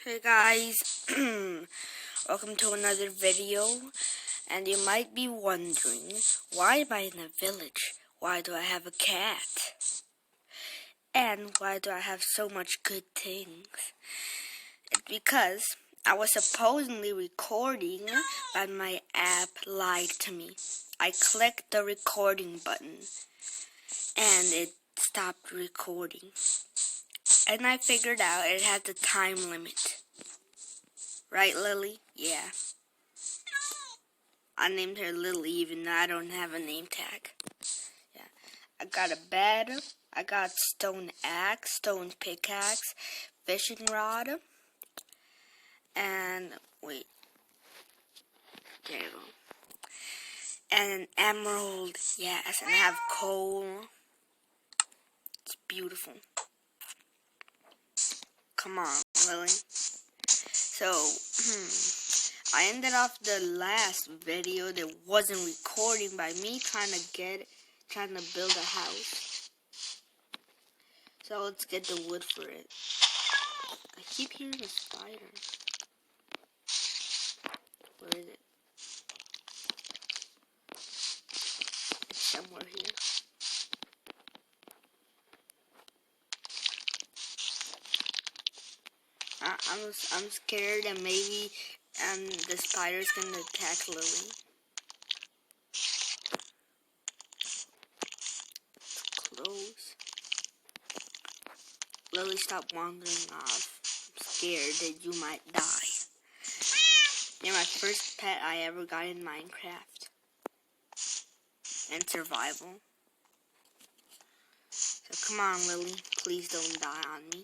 Hey guys, welcome to another video, and you might be wondering, why am I in a village? Why do I have a cat? And why do I have so much good things? It's because I was supposedly recording, but my app lied to me. I clicked the recording button, and it stopped recording. And I figured out it had the time limit. Right, Lily? Yeah. I named her Lily even though I don't have a name tag. Yeah. I got a bed. I got stone axe, stone pickaxe, fishing rod. And, wait. There you go. And an emerald. Yes, and I have coal. It's beautiful. Come on, Lily. So, I ended off the last video that wasn't recording by me trying to build a house. So let's get the wood for it. I keep hearing a spider. Where is it? It's somewhere here. I'm scared that maybe the spider's gonna attack Lily. Close. Lily, stop wandering off. I'm scared that you might die. You're my first pet I ever got in Minecraft. And survival. So come on, Lily. Please don't die on me.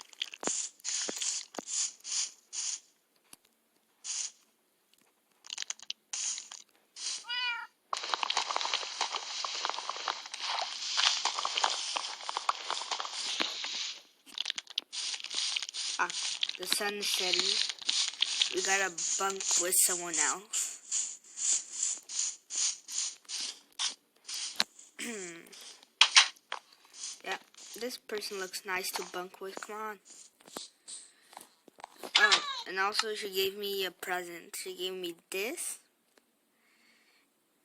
The sun is setting. We gotta bunk with someone else. Yeah, this person looks nice to bunk with. Come on. Oh, and also she gave me a present. She gave me this.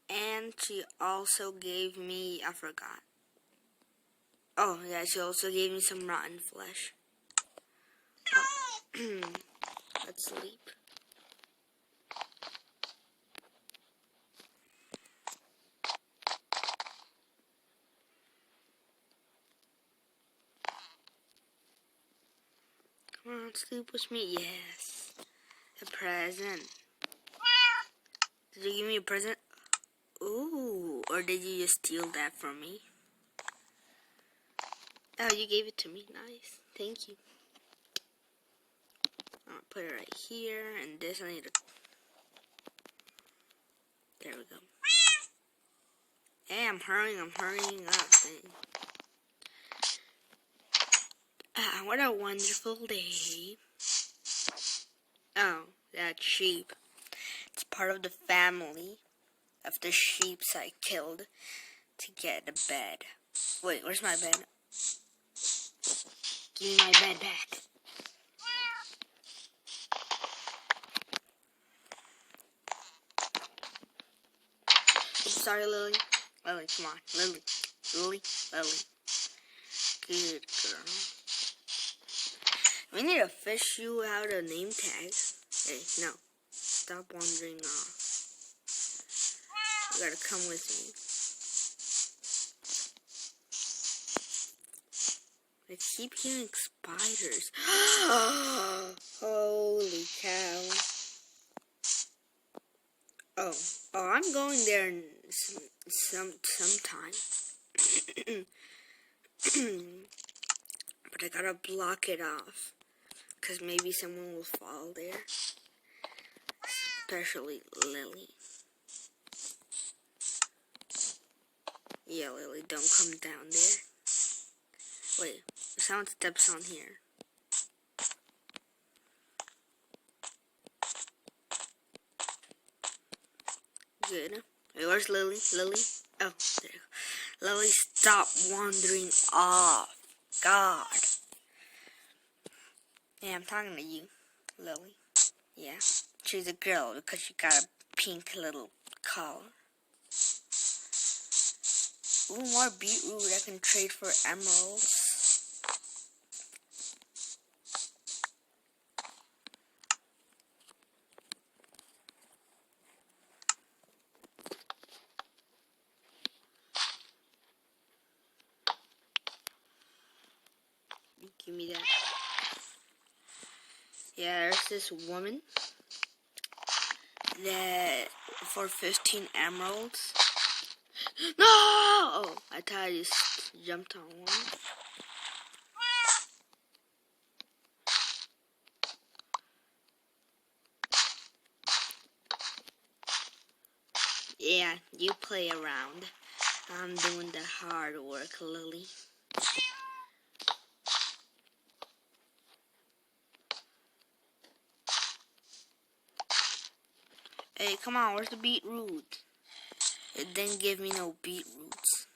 And she also gave me, I forgot. Oh, yeah, she also gave me some rotten flesh. Oh. Let's sleep. Come on, sleep with me. Yes. A present. Did you give me a present? Ooh, or did you just steal that from me? Oh, you gave it to me. Nice. Thank you. I'll put it right here, and this I need to... There we go. Hey, I'm hurrying up. What a wonderful day. Oh, that sheep. It's part of the family of the sheeps I killed to get a bed. Wait, where's my bed? Give me my bed back. Sorry, Lily. Lily, come on. Lily. Good girl. We need to fish you out a name tag. Hey, no. Stop wandering off. You gotta come with me. I keep hearing spiders. Holy cow. Oh, I'm going there sometime. But I gotta block it off. Because maybe someone will fall there. Especially Lily. Yeah, Lily, don't come down there. Wait, someone steps on here. Good. Wait, where's Lily? Lily? Oh, there you go. Lily, stop wandering off. God. Yeah, I'm talking to you. Lily. Yeah, she's a girl because she got a pink little collar. Ooh, more beetroot I can trade for emeralds. Give me that. Yeah, there's this woman that for 15 emeralds. No! Oh, I thought I just jumped on one. Yeah, you play around. I'm doing the hard work, Lily. Hey, come on, where's the beetroot? It didn't give me no beetroots.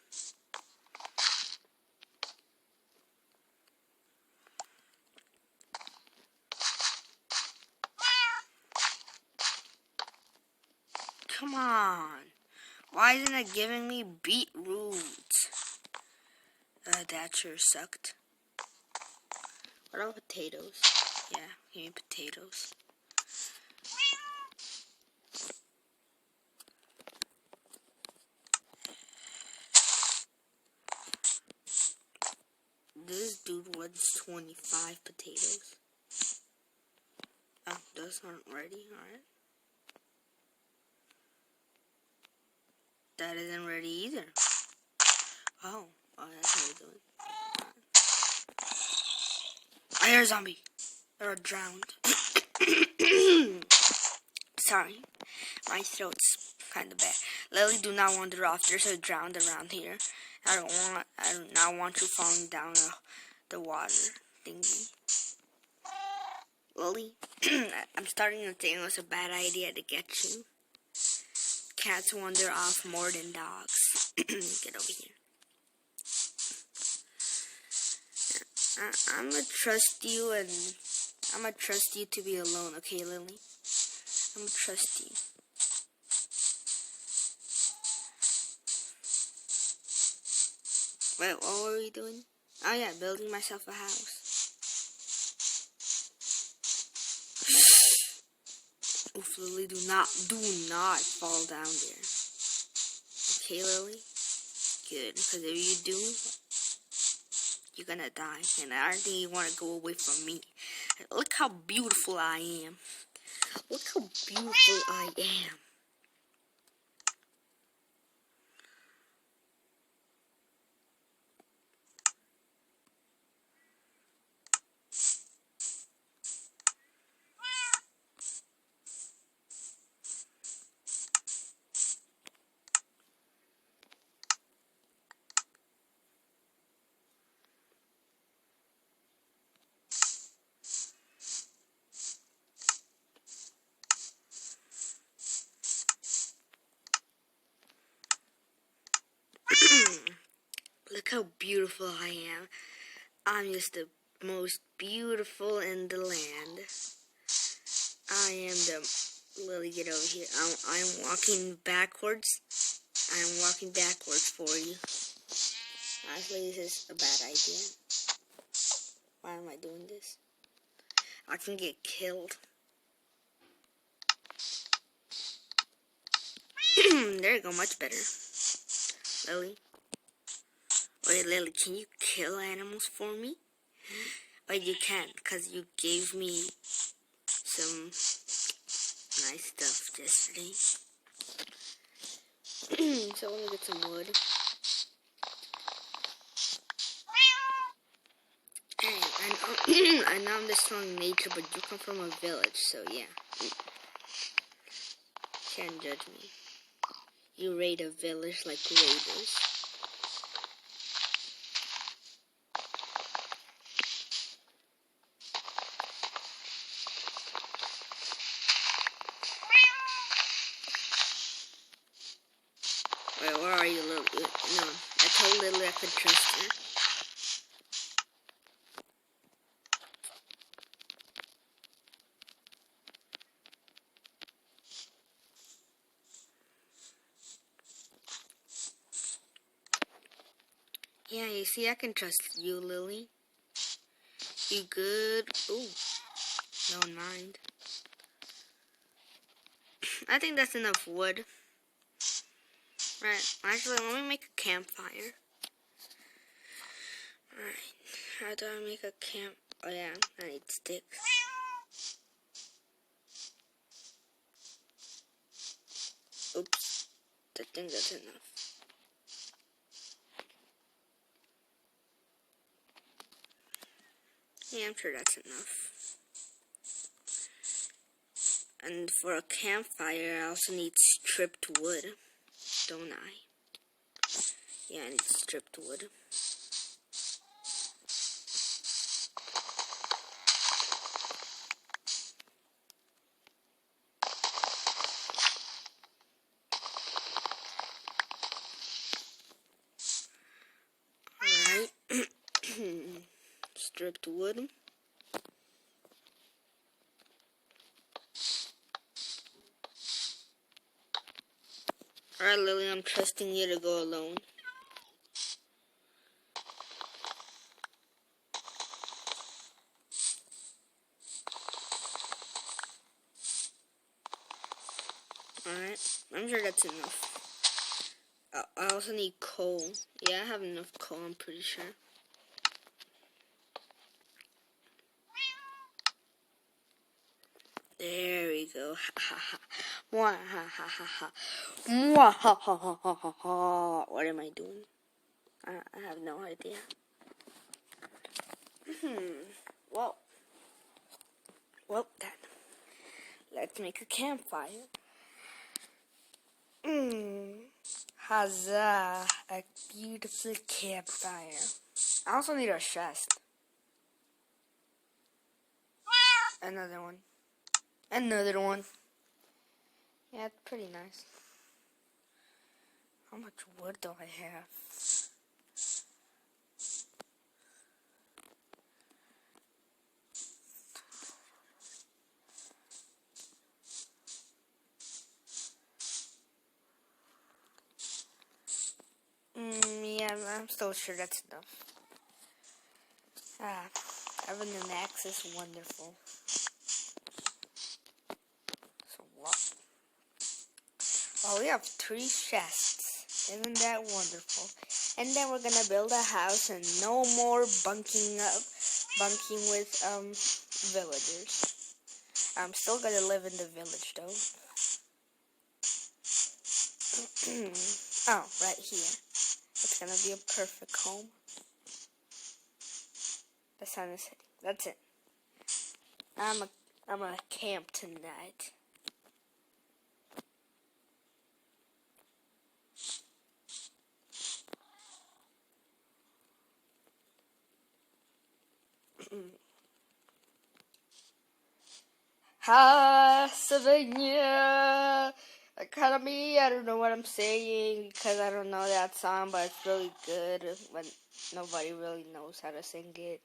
Come on. Why isn't it giving me beetroots? That sure sucked. What about potatoes? Yeah, give me potatoes. This dude wants 25 potatoes. Oh, those aren't ready, alright. That isn't ready either. Oh, that's how we're doing. I hear a zombie. They're drowned. Sorry, my throat's kind of bad. Lily, do not wander off. There's a drowned around here. I do not want you falling down the water thingy. Lily, I'm starting to think it was a bad idea to get you. Cats wander off more than dogs. Get over here. I'm gonna trust you, and I'm gonna trust you to be alone, okay, Lily? I'm gonna trust you. Wait, what were we doing? Oh yeah, building myself a house. Oof, Lily, do not fall down there. Okay, Lily? Good, because if you do, you're gonna die, and I don't think you want to go away from me. Look how beautiful I am. Look how beautiful I am. Look how beautiful I am. I'm just the most beautiful in the land. I am the... Lily, get over here. I'm walking backwards. I'm walking backwards for you. Honestly, this is a bad idea. Why am I doing this? I can get killed. There you go, much better. Lily. Wait, Lily, can you kill animals for me? Wait, you can't, because you gave me some nice stuff yesterday. So let me get some wood. Hey, I know I'm the strong nature, but you come from a village, so yeah. Can't judge me. You raid a village like raiders. Wait, where are you, Lily? No, I told Lily I could trust her. Yeah, you see, I can trust you, Lily. You good? Ooh, don't mind. I think that's enough wood. Right, actually, let me make a campfire. Alright, how do I make a camp? Oh yeah, I need sticks. Oops, I think that's enough. Yeah, I'm sure that's enough. And for a campfire, I also need stripped wood, don't I? Yeah, I need stripped wood. Alright. Stripped wood. Alright, Lily, I'm trusting you to go alone. Alright, I'm sure that's enough. I also need coal. Yeah, I have enough coal, I'm pretty sure. There we go. Ha ha ha. Mwah ha ha ha ha. Mwah ha ha ha ha ha ha. What am I doing? I have no idea. Well, then. Let's make a campfire. Huzzah! A beautiful campfire. I also need a chest. Another one. Another one. Yeah, it's pretty nice. How much wood do I have? Yeah, I'm still sure that's enough. Having an axe is wonderful. So what? Oh, we have 3 chests. Isn't that wonderful? And then we're gonna build a house and no more bunking with villagers. I'm still gonna live in the village though. Oh, right here. It's gonna be a perfect home. The sun is setting. That's it. I'm gonna camp tonight. Ha, Savannah Academy. I don't know what I'm saying because I don't know that song, but it's really good. But nobody really knows how to sing it.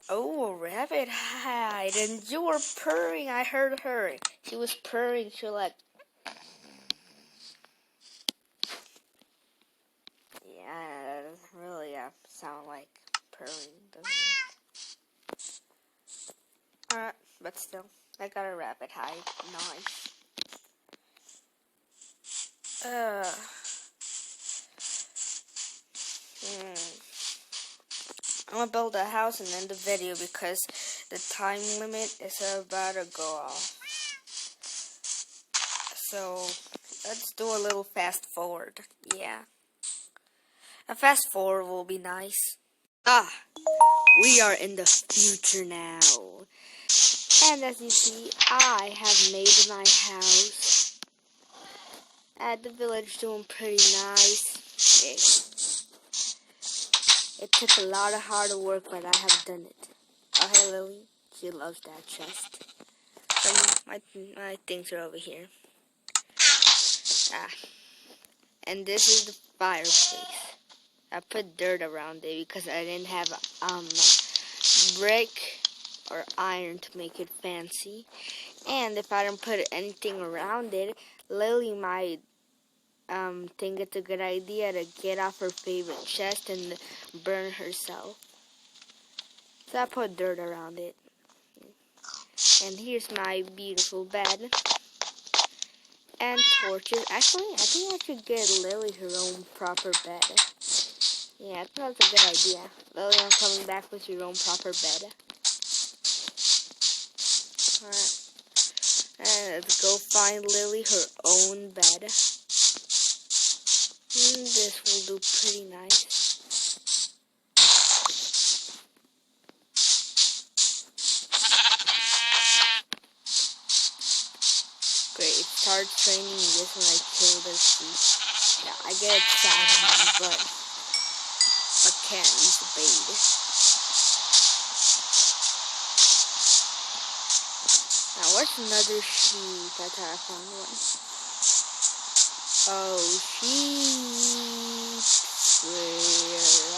Oh, a rabbit hide, and you were purring. I heard her. She was purring. She was like, yeah, really sound like purring, doesn't it? Alright, but still, I got a rabbit hide. Nice. I'm gonna build a house and end the video because the time limit is about to go off. So, let's do a little fast forward. Yeah. A fast forward will be nice. We are in the future now. And as you see, I have made my house. At the village doing pretty nice. It took a lot of hard work, but I have done it. Oh, hey, Lily. She loves that chest. My things are over here. And this is the fireplace. I put dirt around it because I didn't have brick or iron to make it fancy. And if I don't put anything around it, Lily might think it's a good idea to get off her favorite chest and burn herself. So I put dirt around it. And here's my beautiful bed. And torches. Actually, I think I should get Lily her own proper bed. Yeah, I think that's a good idea. Lily, I'm coming back with your own proper bed. Alright. And let's go find Lily her own bed. This will do pretty nice. Great, it starts training this when I kill the sheep. Yeah, I get excited, but I can't use the bait. Now, where's another sheep? I thought I found one. Oh, sheep, where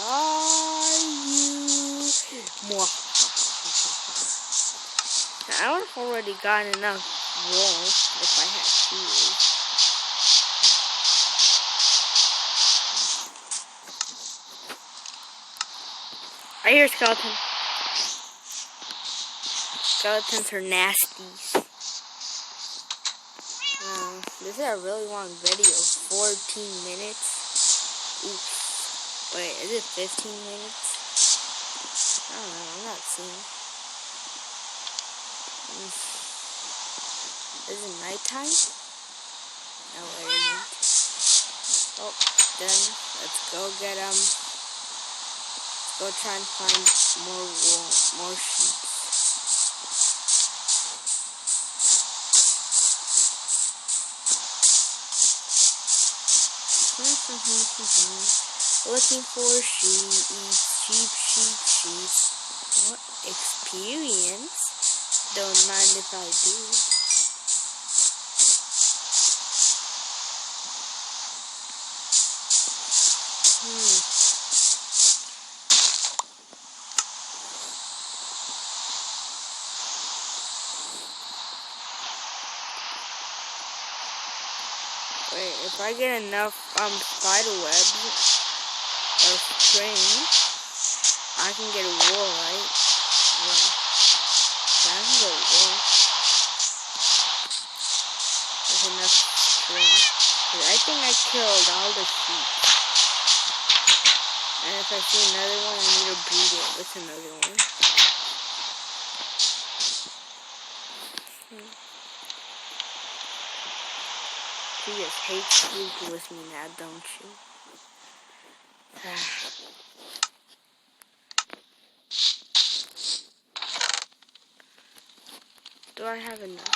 are you? Now, I would have already gotten enough wool if I had shears. I hear a skeleton. Skeletons are nasty. This is a really long video. 14 minutes. Oops. Wait, is it 15 minutes? I don't know. I'm not seeing. Is it nighttime? No, it isn't. Oh, then let's go get Let's go try and find more wool, more sheep. Looking for sheep. What experience? Don't mind if I do. Wait, if I get enough spider webs or string, I can get wool, right? Yeah. I can get wool. There's enough string. But I think I killed all the sheep. And if I see another one, I need to breed it with another one. You just hate sleeping with me now, don't you? Do I have enough?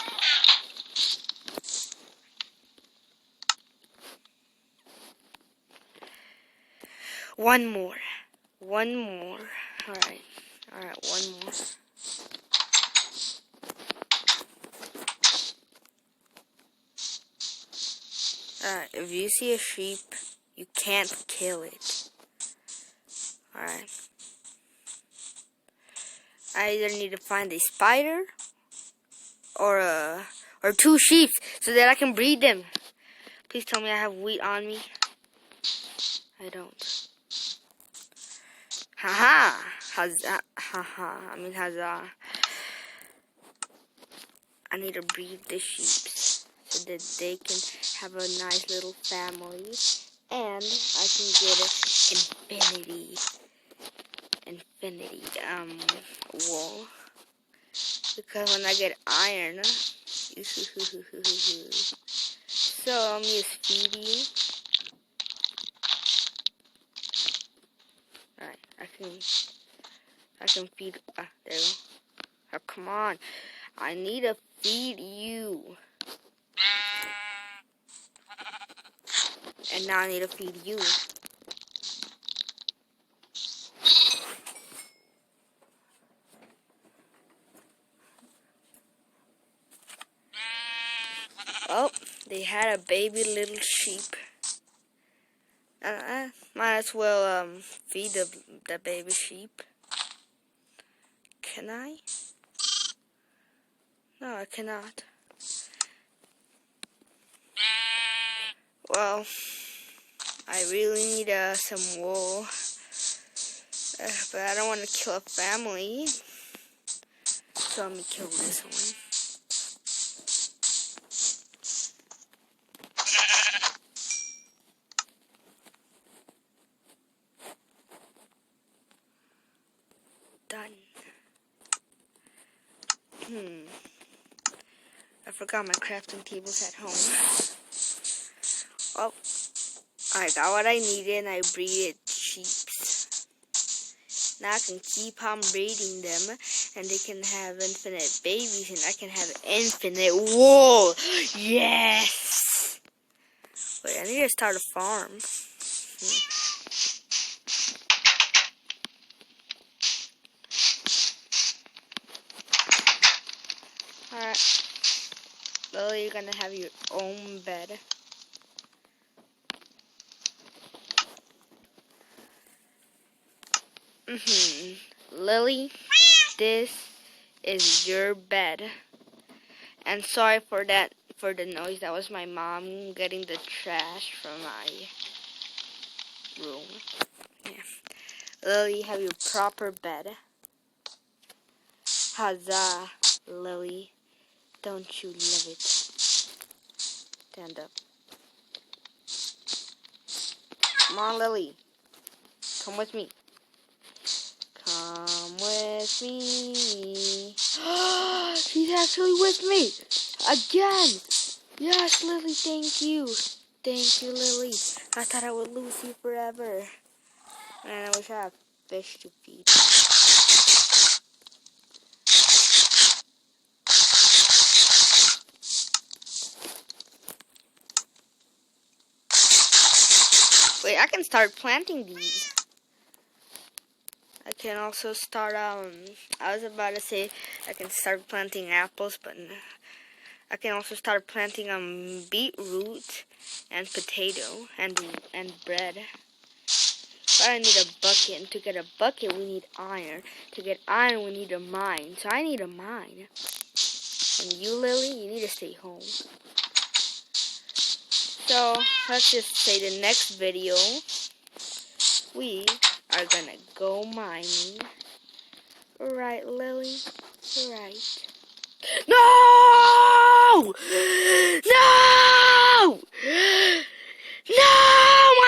One more. Alright, one more. If you see a sheep, you can't kill it. Alright. I either need to find a spider or two sheep so that I can breed them. Please tell me I have wheat on me. I don't. Haha. Huzzah. Haha. Huzzah. I need to breed the sheep so that they can have a nice little family. And I can get infinity wool. Because when I get iron, so I'm just feed you. Alright, I can feed. There we go. Oh, come on! I need to feed you. And now I need to feed you. Oh, they had a baby little sheep. Might as well feed the baby sheep. Can I? No, I cannot. Well, I really need some wool. But I don't want to kill a family. So let me kill this one. Done. I forgot my crafting tables at home. Well, I got what I needed and I breeded sheeps. Now I can keep on breeding them and they can have infinite babies and I can have infinite wool. Yes! Wait, I need to start a farm. Alright. Lily, you're gonna have your own bed. Lily, this is your bed. And sorry for that, for the noise. That was my mom getting the trash from my room. Yeah. Lily, have your proper bed. Huzzah, Lily. Don't you love it? Stand up. Come on, Lily. Come with me. Come with me. She's actually with me. Again. Yes, Lily, thank you. Thank you, Lily. I thought I would lose you forever. Man, I wish I had fish to feed. Wait, I can start planting these. I can also start, I was about to say I can start planting apples, but I can also start planting, beetroot and potato and bread. But I need a bucket, and to get a bucket, we need iron. To get iron, we need a mine. So I need a mine. And you, Lily, you need to stay home. So, let's just say the next video, we are gonna go mining. Right, Lily? Right. No! No! No!